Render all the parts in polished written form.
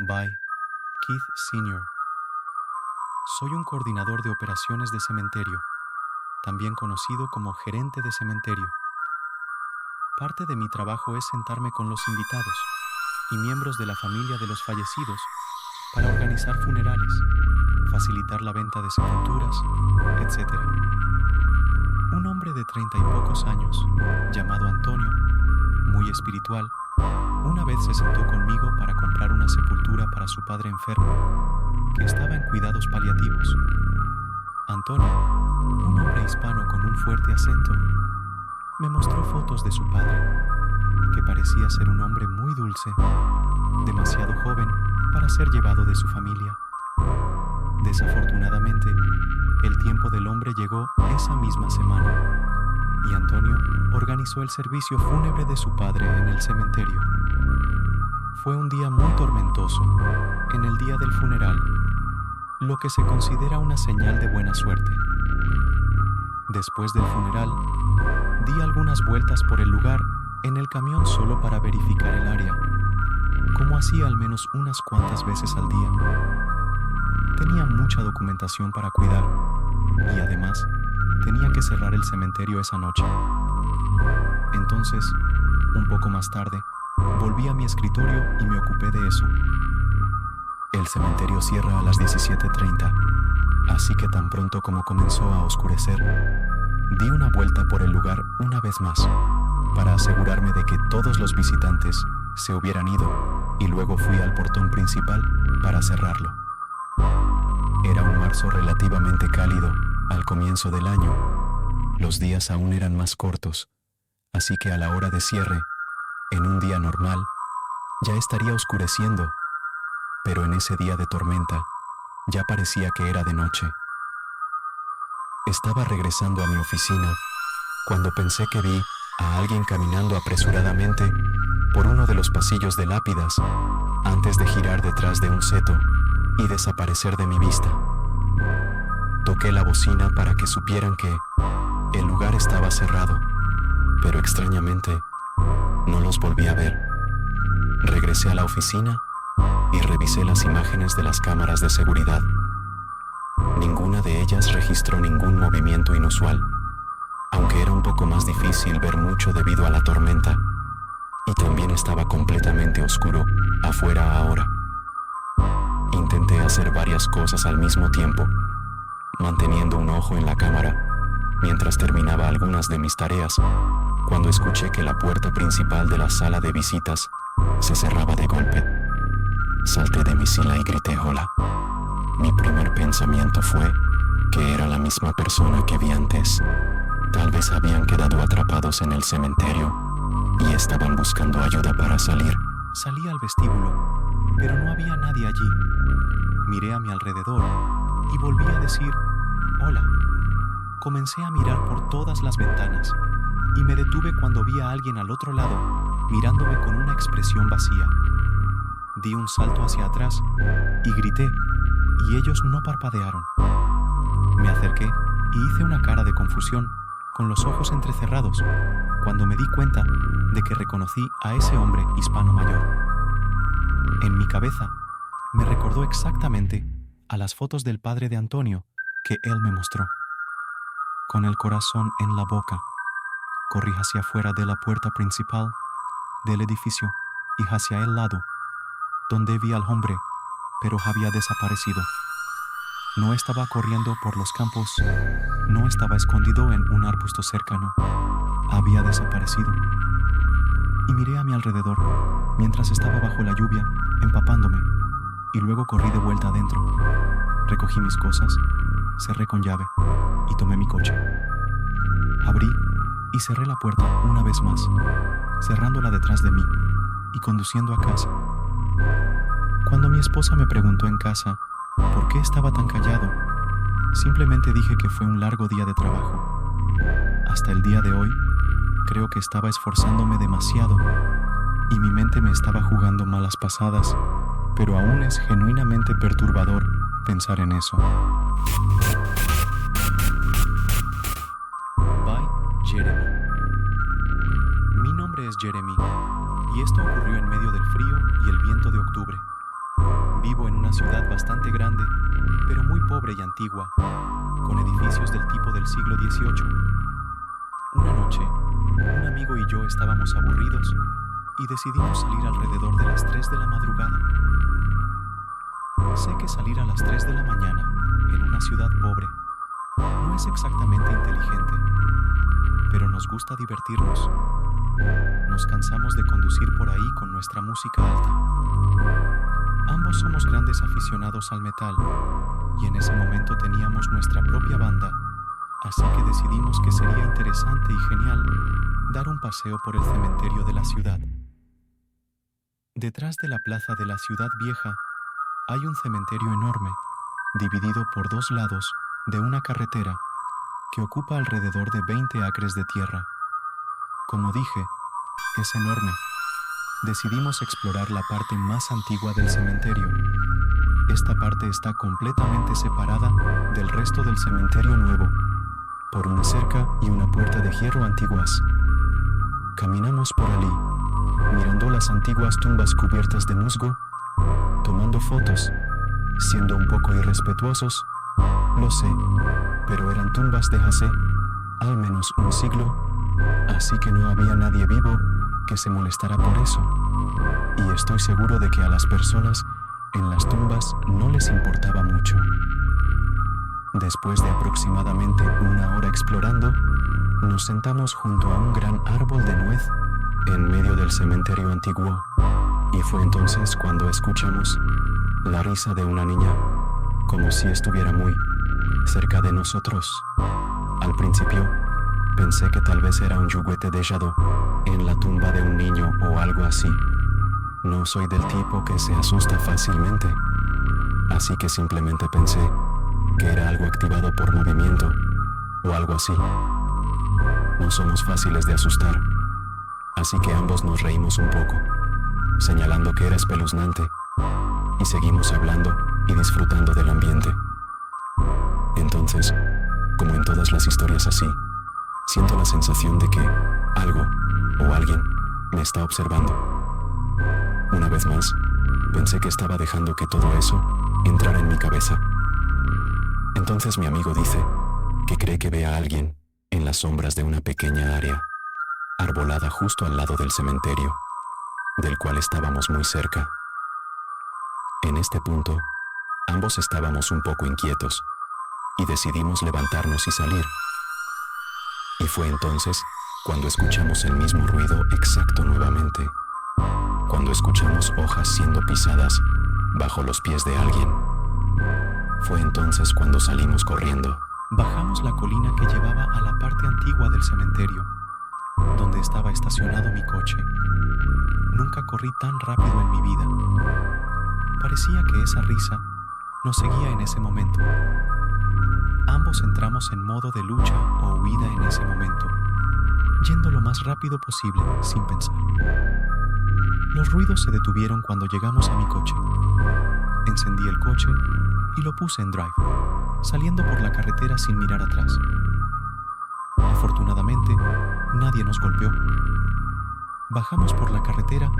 by Keith Sr. Soy un coordinador de operaciones de cementerio, también conocido como gerente de cementerio. Parte de mi trabajo es sentarme con los invitados y miembros de la familia de los fallecidos para organizar funerales, facilitar la venta de sepulturas, etc. Un hombre de 30 y pocos años, llamado Antonio, muy espiritual, una vez se sentó conmigo para comprar una sepultura para su padre enfermo, que estaba en cuidados paliativos. Antonio, un hombre hispano con un fuerte acento, me mostró fotos de su padre, que parecía ser un hombre muy dulce, demasiado joven para ser llevado de su familia. Desafortunadamente, el tiempo del hombre llegó esa misma semana, y Antonio organizó el servicio fúnebre de su padre en el cementerio. Fue un día muy tormentoso, en el día del funeral, lo que se considera una señal de buena suerte. Después del funeral, di algunas vueltas por el lugar en el camión solo para verificar el área, como hacía al menos unas cuantas veces al día. Tenía mucha documentación para cuidar y además tenía que cerrar el cementerio esa noche. Entonces, un poco más tarde, volví a mi escritorio y me ocupé de eso. El cementerio cierra a las 17:30, así que tan pronto como comenzó a oscurecer, di una vuelta por el lugar una vez más, para asegurarme de que todos los visitantes se hubieran ido, y luego fui al portón principal para cerrarlo. Era un marzo relativamente cálido al comienzo del año. Los días aún eran más cortos, así que a la hora de cierre, en un día normal, ya estaría oscureciendo, pero en ese día de tormenta, ya parecía que era de noche. Estaba regresando a mi oficina cuando pensé que vi a alguien caminando apresuradamente por uno de los pasillos de lápidas antes de girar detrás de un seto y desaparecer de mi vista. Toqué la bocina para que supieran que el lugar estaba cerrado, pero extrañamente no los volví a ver. Regresé a la oficina y revisé las imágenes de las cámaras de seguridad. Ninguna de ellas registró ningún movimiento inusual, aunque era un poco más difícil ver mucho debido a la tormenta, y también estaba completamente oscuro afuera ahora. Intenté hacer varias cosas al mismo tiempo, manteniendo un ojo en la cámara, mientras terminaba algunas de mis tareas, cuando escuché que la puerta principal de la sala de visitas se cerraba de golpe. Salté de mi silla y grité hola. Mi primer pensamiento fue que era la misma persona que vi antes. Tal vez habían quedado atrapados en el cementerio y estaban buscando ayuda para salir. Salí al vestíbulo, pero no había nadie allí. Miré a mi alrededor y volví a decir hola. Comencé a mirar por todas las ventanas y me detuve cuando vi a alguien al otro lado mirándome con una expresión vacía. Di un salto hacia atrás y grité, y ellos no parpadearon. Me acerqué y hice una cara de confusión, con los ojos entrecerrados, cuando me di cuenta de que reconocí a ese hombre hispano mayor. En mi cabeza, me recordó exactamente a las fotos del padre de Antonio que él me mostró. Con el corazón en la boca, corrí hacia afuera de la puerta principal del edificio y hacia el lado, donde vi al hombre, pero había desaparecido. No estaba corriendo por los campos, no estaba escondido en un arbusto cercano, había desaparecido. Y miré a mi alrededor, mientras estaba bajo la lluvia, empapándome, y luego corrí de vuelta adentro. Recogí mis cosas, cerré con llave y tomé mi coche. Abrí y cerré la puerta una vez más, cerrándola detrás de mí y conduciendo a casa. Cuando mi esposa me preguntó en casa por qué estaba tan callado, simplemente dije que fue un largo día de trabajo. Hasta el día de hoy, creo que estaba esforzándome demasiado y mi mente me estaba jugando malas pasadas, pero aún es genuinamente perturbador pensar en eso. By Jeremy. Mi nombre es Jeremy y esto ocurrió en medio del frío y el viento de octubre. Vivo en una ciudad bastante grande, pero muy pobre y antigua, con edificios del tipo del siglo XVIII. Una noche, un amigo y yo estábamos aburridos y decidimos salir alrededor de las 3 de la madrugada. Sé que salir a las 3 de la mañana en una ciudad pobre no es exactamente inteligente, pero nos gusta divertirnos. Nos cansamos de conducir por ahí con nuestra música alta. Ambos somos grandes aficionados al metal y en ese momento teníamos nuestra propia banda, así que decidimos que sería interesante y genial dar un paseo por el cementerio de la ciudad. Detrás de la plaza de la ciudad vieja hay un cementerio enorme, dividido por 2 lados de una carretera que ocupa alrededor de 20 acres de tierra. Como dije, es enorme. Decidimos explorar la parte más antigua del cementerio. Esta parte está completamente separada del resto del cementerio nuevo por una cerca y una puerta de hierro antiguas. Caminamos por allí, mirando las antiguas tumbas cubiertas de musgo, tomando fotos, siendo un poco irrespetuosos, lo sé, pero eran tumbas de hace al menos un siglo, así que no había nadie vivo que se molestara por eso. Y estoy seguro de que a las personas en las tumbas no les importaba mucho. Después de aproximadamente una hora explorando, nos sentamos junto a un gran árbol de nuez en medio del cementerio antiguo, y fue entonces cuando escuchamos la risa de una niña, como si estuviera muy cerca de nosotros. Al principio, pensé que tal vez era un juguete de Jado en la tumba de un niño o algo así. No soy del tipo que se asusta fácilmente, así que simplemente pensé que era algo activado por movimiento o algo así. No somos fáciles de asustar, así que ambos nos reímos un poco, señalando que era espeluznante, y seguimos hablando y disfrutando del ambiente. Entonces, como en todas las historias así, siento la sensación de que algo o alguien me está observando. Una vez más, pensé que estaba dejando que todo eso entrara en mi cabeza. Entonces mi amigo dice que cree que ve a alguien en las sombras de una pequeña área arbolada justo al lado del cementerio, del cual estábamos muy cerca. En este punto, ambos estábamos un poco inquietos y decidimos levantarnos y salir. Y fue entonces cuando escuchamos el mismo ruido exacto nuevamente, cuando escuchamos hojas siendo pisadas bajo los pies de alguien. Fue entonces cuando salimos corriendo. Bajamos la colina que llevaba a la parte antigua del cementerio, donde estaba estacionado mi coche. Nunca corrí tan rápido en mi vida. Parecía que esa risa nos seguía en ese momento. Ambos entramos en modo de lucha o huida en ese momento, yendo lo más rápido posible sin pensar. Los ruidos se detuvieron cuando llegamos a mi coche. Encendí el coche y lo puse en drive, saliendo por la carretera sin mirar atrás. Afortunadamente, nadie nos golpeó. Bajamos por la carretera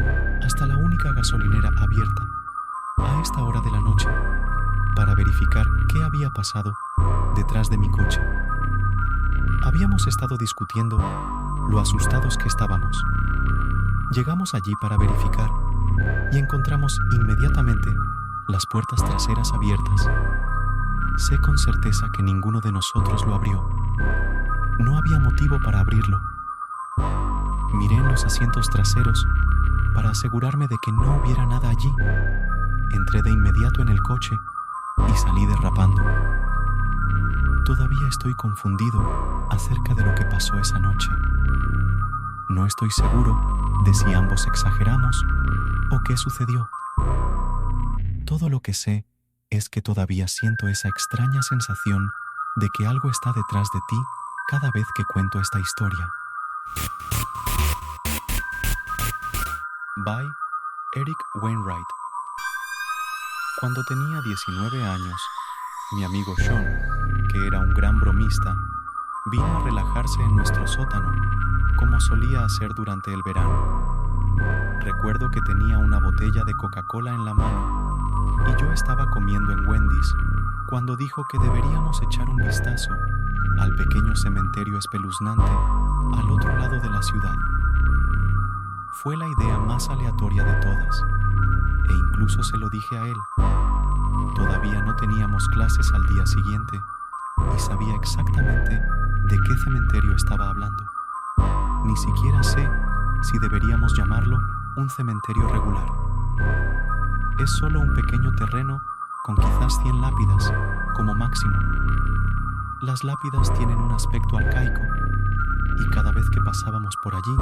hasta la única gasolinera abierta a esta hora de la noche para verificar qué había pasado detrás de mi coche. Habíamos estado discutiendo lo asustados que estábamos. Llegamos allí para verificar y encontramos inmediatamente las puertas traseras abiertas. Sé con certeza que ninguno de nosotros lo abrió. No había motivo para abrirlo. Miré en los asientos traseros para asegurarme de que no hubiera nada allí. Entré de inmediato en el coche y salí derrapando. Todavía estoy confundido acerca de lo que pasó esa noche. No estoy seguro de si ambos exageramos o qué sucedió. Todo lo que sé es que todavía siento esa extraña sensación de que algo está detrás de ti cada vez que cuento esta historia. By Eric Wainwright. Cuando tenía 19 años, mi amigo Sean, que era un gran bromista, vino a relajarse en nuestro sótano, como solía hacer durante el verano. Recuerdo que tenía una botella de Coca-Cola en la mano y yo estaba comiendo en Wendy's cuando dijo que deberíamos echar un vistazo al pequeño cementerio espeluznante al otro lado de la ciudad. Fue la idea más aleatoria de todas, e incluso se lo dije a él. Todavía no teníamos clases al día siguiente y sabía exactamente de qué cementerio estaba hablando. Ni siquiera sé si deberíamos llamarlo un cementerio regular. Es solo un pequeño terreno con quizás 100 lápidas, como máximo. Las lápidas tienen un aspecto arcaico, y cada vez que pasábamos por allí,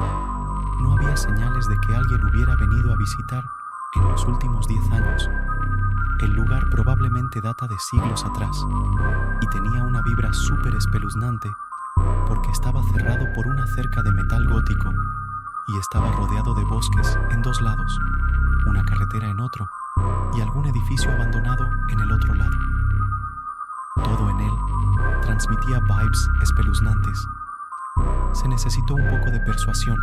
no había señales de que alguien hubiera venido a visitar en los últimos 10 años. El lugar probablemente data de siglos atrás, y tenía una vibra súper espeluznante porque estaba cerrado por una cerca de metal gótico y estaba rodeado de bosques en 2 lados, una carretera en otro y algún edificio abandonado en el otro lado. Todo en él transmitía vibes espeluznantes. Se necesitó un poco de persuasión,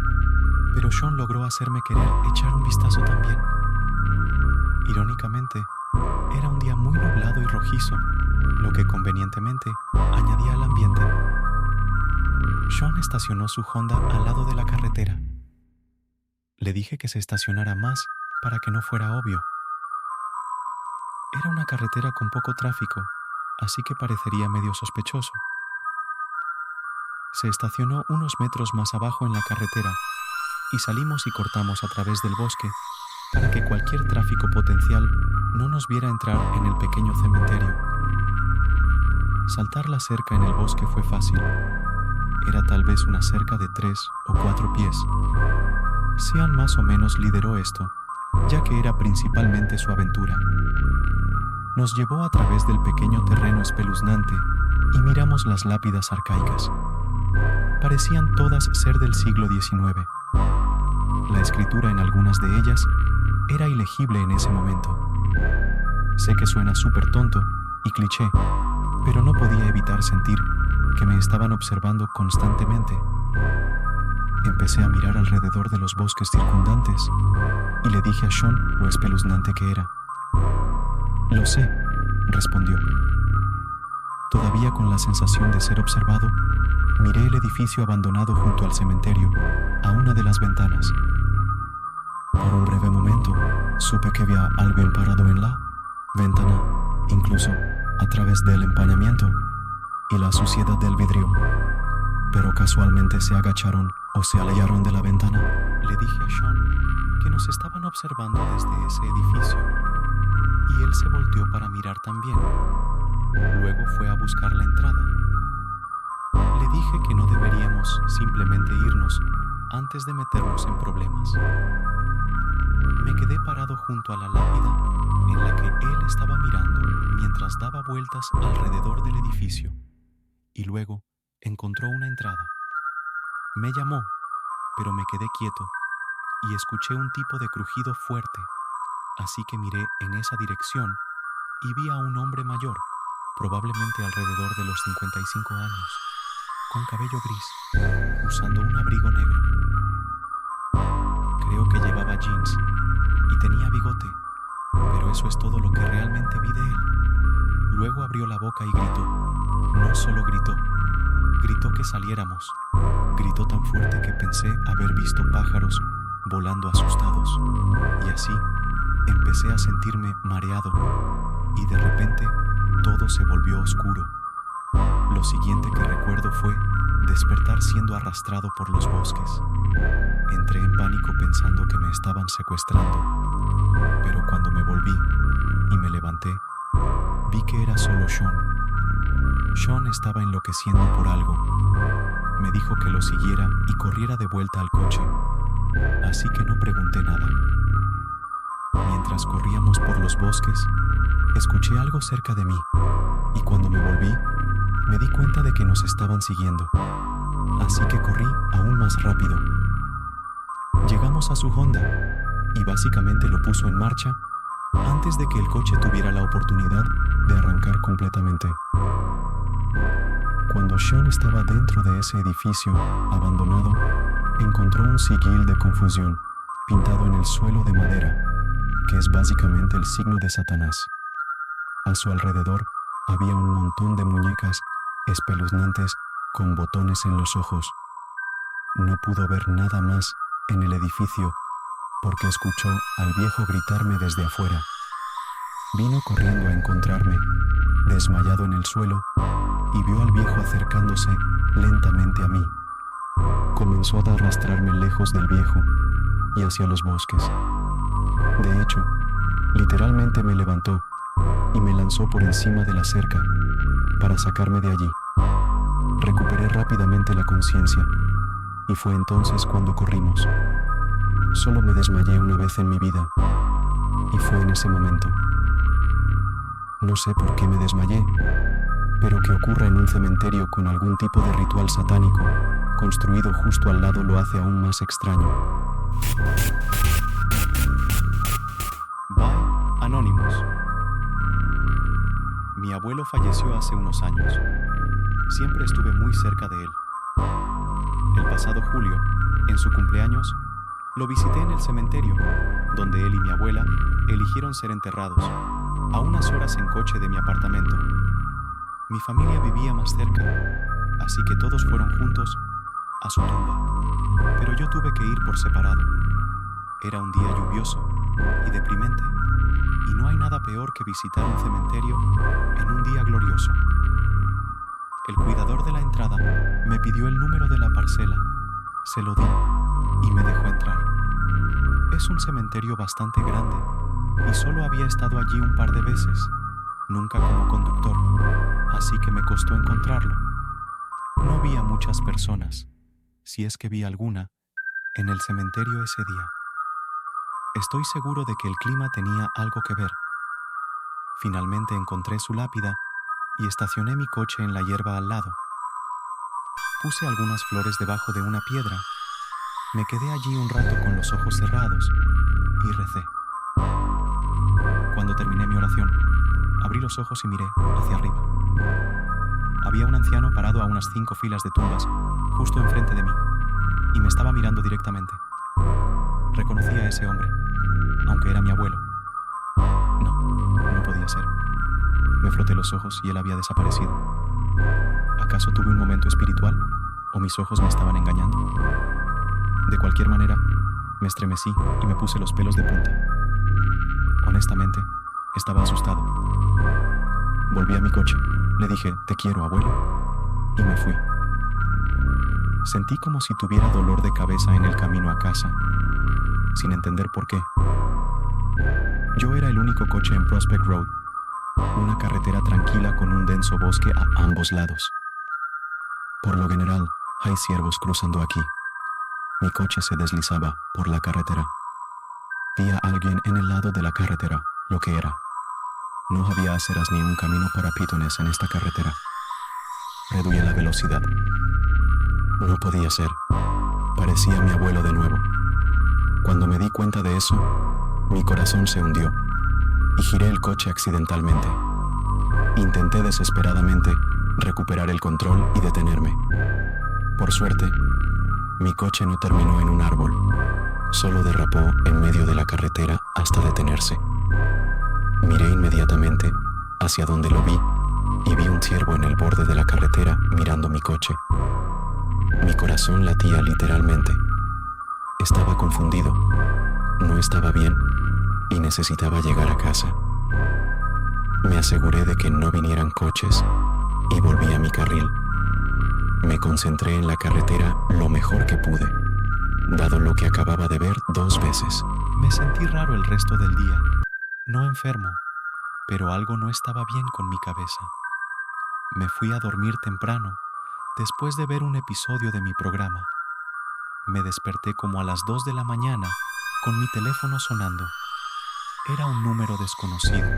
pero Sean logró hacerme querer echar un vistazo también. Irónicamente, era un día muy nublado y rojizo, lo que convenientemente añadía al ambiente. Sean estacionó su Honda al lado de la carretera. Le dije que se estacionara más para que no fuera obvio. Era una carretera con poco tráfico, así que parecería medio sospechoso. Se estacionó unos metros más abajo en la carretera y salimos y cortamos a través del bosque para que cualquier tráfico potencial no nos viera entrar en el pequeño cementerio. Saltar la cerca en el bosque fue fácil. Era tal vez una cerca de 3 o 4 pies. Sean más o menos lideró esto, ya que era principalmente su aventura. Nos llevó a través del pequeño terreno espeluznante y miramos las lápidas arcaicas. Parecían todas ser del siglo XIX. La escritura en algunas de ellas era ilegible en ese momento. Sé que suena súper tonto y cliché, pero no podía evitar sentir que me estaban observando constantemente. Empecé a mirar alrededor de los bosques circundantes y le dije a Sean lo espeluznante que era. «Lo sé», respondió. Todavía con la sensación de ser observado, miré el edificio abandonado junto al cementerio, a una de las ventanas. Por un breve momento, supe que había alguien parado en la ventana, incluso a través del empañamiento y la suciedad del vidrio. Pero casualmente se agacharon o se alejaron de la ventana. Le dije a Sean que nos estaban observando desde ese edificio, y él se volteó para mirar también. Luego fue a buscar la entrada. Le dije que no deberíamos simplemente irnos antes de meternos en problemas. Me quedé parado junto a la lápida en la que él estaba mirando mientras daba vueltas alrededor del edificio, y luego encontró una entrada. Me llamó, pero me quedé quieto y escuché un tipo de crujido fuerte, así que miré en esa dirección y vi a un hombre mayor, probablemente alrededor de los 55 años, con cabello gris, usando un abrigo negro. Creo que llevaba jeans y tenía bigote, pero eso es todo lo que realmente vi de él. Luego abrió la boca y gritó. No solo gritó, gritó que saliéramos. Gritó tan fuerte que pensé haber visto pájaros volando asustados. Y así empecé a sentirme mareado y de repente todo se volvió oscuro. Lo siguiente que recuerdo fue despertar siendo arrastrado por los bosques. Entré en pánico pensando que me estaban secuestrando, pero cuando me volví y me levanté, vi que era solo Sean. Sean estaba enloqueciendo por algo. Me dijo que lo siguiera y corriera de vuelta al coche, así que no pregunté nada. Mientras corríamos por los bosques, escuché algo cerca de mí, y cuando me volví, me di cuenta de que nos estaban siguiendo, así que corrí aún más rápido. Llegamos a su Honda, y básicamente lo puso en marcha antes de que el coche tuviera la oportunidad de arrancar completamente. Cuando Sean estaba dentro de ese edificio abandonado, encontró un sigil de confusión pintado en el suelo de madera, que es básicamente el signo de Satanás. A su alrededor había un montón de muñecas espeluznantes con botones en los ojos. No pudo ver nada más en el edificio porque escuchó al viejo gritarme desde afuera. Vino corriendo a encontrarme, desmayado en el suelo, y vio al viejo acercándose lentamente a mí. Comenzó a arrastrarme lejos del viejo y hacia los bosques. De hecho, literalmente me levantó y me lanzó por encima de la cerca para sacarme de allí. Recuperé rápidamente la conciencia y fue entonces cuando corrimos. Solo me desmayé una vez en mi vida y fue en ese momento. No sé por qué me desmayé, pero que ocurra en un cementerio con algún tipo de ritual satánico construido justo al lado lo hace aún más extraño. By Anonymous. Mi abuelo falleció hace unos años. Siempre estuve muy cerca de él. El pasado julio, en su cumpleaños, lo visité en el cementerio, donde él y mi abuela eligieron ser enterrados, a unas horas en coche de mi apartamento. Mi familia vivía más cerca, así que todos fueron juntos a su tumba, pero yo tuve que ir por separado. Era un día lluvioso y deprimente, y no hay nada peor que visitar un cementerio en un día glorioso. El cuidador de la entrada me pidió el número de la parcela, se lo di y me dejó entrar. Es un cementerio bastante grande y solo había estado allí un par de veces, nunca como conductor, así que me costó encontrarlo. No vi a muchas personas, si es que vi alguna, en el cementerio ese día. Estoy seguro de que el clima tenía algo que ver. Finalmente encontré su lápida y estacioné mi coche en la hierba al lado. Puse algunas flores debajo de una piedra. Me quedé allí un rato con los ojos cerrados y recé. Cuando terminé mi oración, abrí los ojos y miré hacia arriba. Había un anciano parado a unas 5 filas de tumbas justo enfrente de mí y me estaba mirando directamente. Reconocí a ese hombre, aunque era mi abuelo. No podía ser. Me froté los ojos y él había desaparecido. ¿Acaso tuve un momento espiritual o mis ojos me estaban engañando? De cualquier manera, me estremecí y me puse los pelos de punta. Honestamente, estaba asustado. Volví a mi coche, le dije, "Te quiero, abuelo", y me fui. Sentí como si tuviera dolor de cabeza en el camino a casa, sin entender por qué. Yo era el único coche en Prospect Road, una carretera tranquila con un denso bosque a ambos lados. Por lo general, hay ciervos cruzando aquí. Mi coche se deslizaba por la carretera. Vi a alguien en el lado de la carretera, lo que era. No había aceras ni un camino para peatones en esta carretera. Reduí la velocidad. No podía ser. Parecía mi abuelo de nuevo. Cuando me di cuenta de eso, mi corazón se hundió y giré el coche accidentalmente. Intenté desesperadamente recuperar el control y detenerme. Por suerte, mi coche no terminó en un árbol, solo derrapó en medio de la carretera hasta detenerse. Miré inmediatamente hacia donde lo vi y vi un ciervo en el borde de la carretera mirando mi coche. Mi corazón latía literalmente. Estaba confundido, no estaba bien y necesitaba llegar a casa. Me aseguré de que no vinieran coches y volví a mi carril. Me concentré en la carretera lo mejor que pude, dado lo que acababa de ver 2 veces. Me sentí raro el resto del día. No enfermo, pero algo no estaba bien con mi cabeza. Me fui a dormir temprano, después de ver un episodio de mi programa. Me desperté como a las 2 de la mañana, con mi teléfono sonando. Era un número desconocido.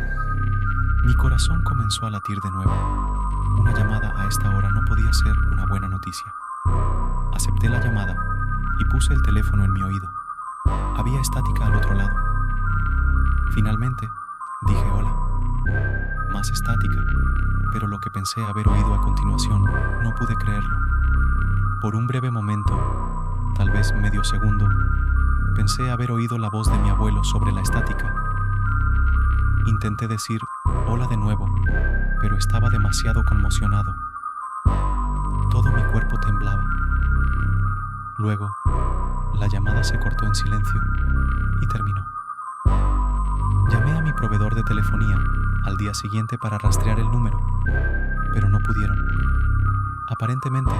Mi corazón comenzó a latir de nuevo. Una llamada a esta hora no podía ser una buena noticia. Acepté la llamada y puse el teléfono en mi oído. Había estática al otro lado. Finalmente, dije hola. Más estática, pero lo que pensé haber oído a continuación, no pude creerlo. Por un breve momento, tal vez medio segundo, pensé haber oído la voz de mi abuelo sobre la estática, Intenté decir hola de nuevo, pero estaba demasiado conmocionado. Todo mi cuerpo temblaba. Luego, la llamada se cortó en silencio y terminó. Llamé a mi proveedor de telefonía al día siguiente para rastrear el número, pero no pudieron. Aparentemente,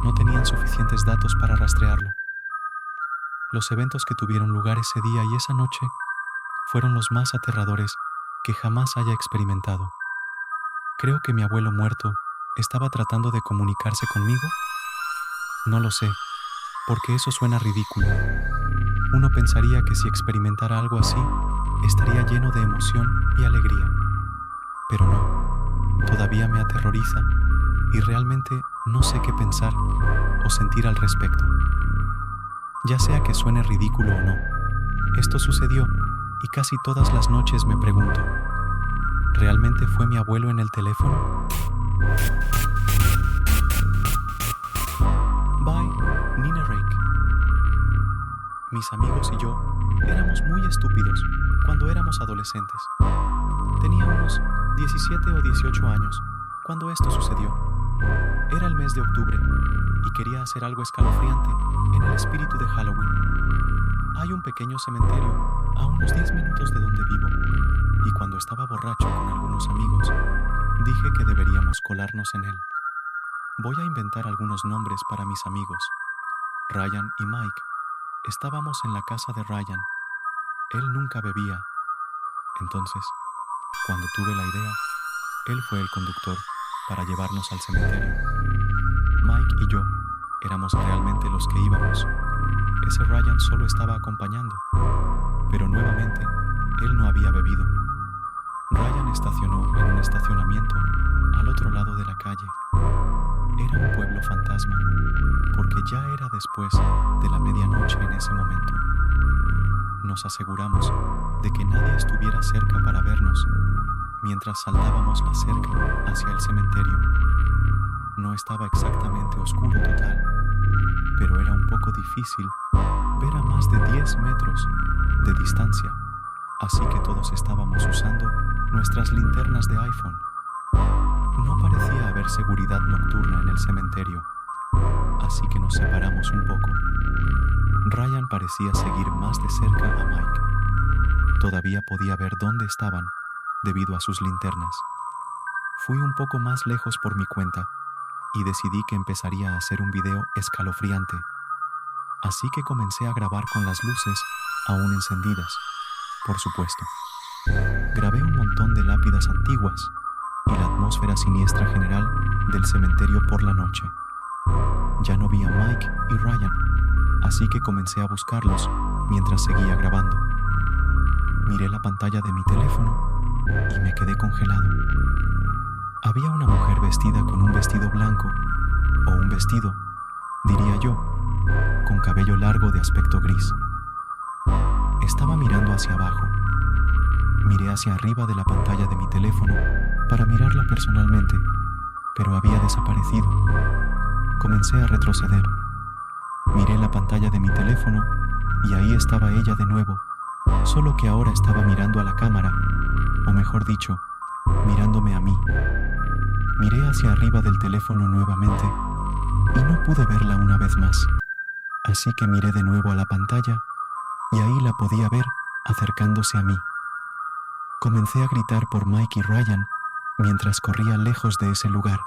no tenían suficientes datos para rastrearlo. Los eventos que tuvieron lugar ese día y esa noche fueron los más aterradores que jamás haya experimentado. Creo que mi abuelo muerto estaba tratando de comunicarse conmigo. No lo sé, porque eso suena ridículo. Uno pensaría que si experimentara algo así, estaría lleno de emoción y alegría. Pero no, todavía me aterroriza y realmente no sé qué pensar o sentir al respecto. Ya sea que suene ridículo o no, esto sucedió y casi todas las noches me pregunto, ¿realmente fue mi abuelo en el teléfono? Bye, Nina Rake. Mis amigos y yo éramos muy estúpidos cuando éramos adolescentes. Tenía unos 17 o 18 años cuando esto sucedió. Era el mes de octubre y quería hacer algo escalofriante en el espíritu de Halloween. Hay un pequeño cementerio a unos 10 minutos de donde vivo y cuando estaba borracho con algunos amigos, dije que deberíamos colarnos en él. Voy a inventar algunos nombres para mis amigos. Ryan y Mike. Estábamos en la casa de Ryan. Él nunca bebía. Entonces, cuando tuve la idea, él fue el conductor para llevarnos al cementerio. Mike y yo éramos realmente los que íbamos. Ese Ryan solo estaba acompañando, pero nuevamente, él no había bebido. Ryan estacionó en un estacionamiento al otro lado de la calle. Era un pueblo fantasma, porque ya era después de la medianoche en ese momento. Nos aseguramos de que nadie estuviera cerca para vernos mientras saltábamos la cerca hacia el cementerio. No estaba exactamente oscuro total, pero era un poco difícil ver a más de 10 metros de distancia, así que todos estábamos usando nuestras linternas de iPhone. No parecía haber seguridad nocturna en el cementerio, así que nos separamos un poco. Ryan parecía seguir más de cerca a Mike. Todavía podía ver dónde estaban debido a sus linternas. Fui un poco más lejos por mi cuenta y decidí que empezaría a hacer un video escalofriante. Así que comencé a grabar con las luces aún encendidas, por supuesto. Grabé un montón de lápidas antiguas y la atmósfera siniestra general del cementerio por la noche. Ya no vi a Mike y Ryan, así que comencé a buscarlos mientras seguía grabando. Miré la pantalla de mi teléfono y me quedé congelado. Había una mujer vestida con un vestido blanco, o un vestido, diría yo, con cabello largo de aspecto gris. Estaba mirando hacia abajo. Miré hacia arriba de la pantalla de mi teléfono para mirarla personalmente, pero había desaparecido. Comencé a retroceder. Miré la pantalla de mi teléfono y ahí estaba ella de nuevo, solo que ahora estaba mirando a la cámara, o mejor dicho, mirándome a mí. Miré hacia arriba del teléfono nuevamente y no pude verla una vez más. Así que miré de nuevo a la pantalla y ahí la podía ver acercándose a mí. Comencé a gritar por Mike y Ryan mientras corría lejos de ese lugar.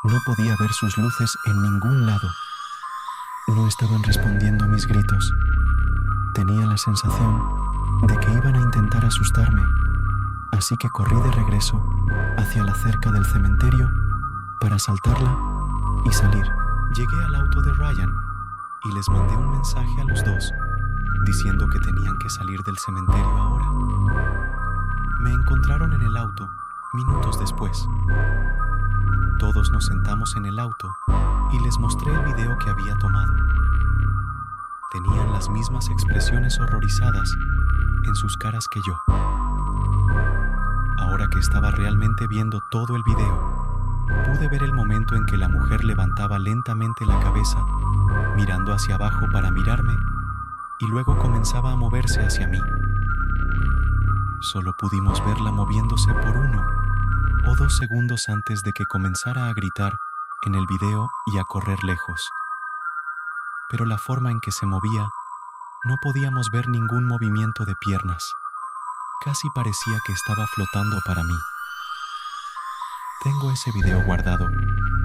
No podía ver sus luces en ningún lado. No estaban respondiendo a mis gritos. Tenía la sensación de que iban a intentar asustarme, así que corrí de regreso hacia la cerca del cementerio para saltarla y salir. Llegué al auto de Ryan y les mandé un mensaje a los dos diciendo que tenían que salir del cementerio ahora. Me encontraron en el auto minutos después. Todos nos sentamos en el auto y les mostré el video que había tomado. Tenían las mismas expresiones horrorizadas en sus caras que yo. Ahora que estaba realmente viendo todo el video, pude ver el momento en que la mujer levantaba lentamente la cabeza, mirando hacia abajo para mirarme, y luego comenzaba a moverse hacia mí. Solo pudimos verla moviéndose por 1 o 2 segundos antes de que comenzara a gritar en el video y a correr lejos. Pero la forma en que se movía, no podíamos ver ningún movimiento de piernas. Casi parecía que estaba flotando para mí. Tengo ese video guardado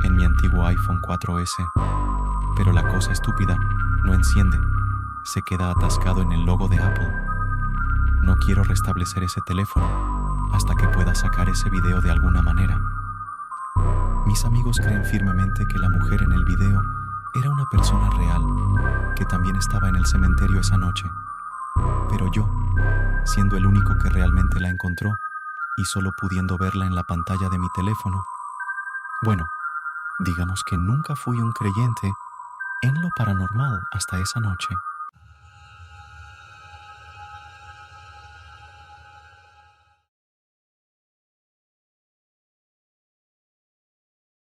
en mi antiguo iPhone 4S, pero la cosa estúpida no enciende, se queda atascado en el logo de Apple. No quiero restablecer ese teléfono hasta que pueda sacar ese video de alguna manera. Mis amigos creen firmemente que la mujer en el video era una persona real, que también estaba en el cementerio esa noche. Pero yo, siendo el único que realmente la encontró y solo pudiendo verla en la pantalla de mi teléfono, bueno, digamos que nunca fui un creyente en lo paranormal hasta esa noche.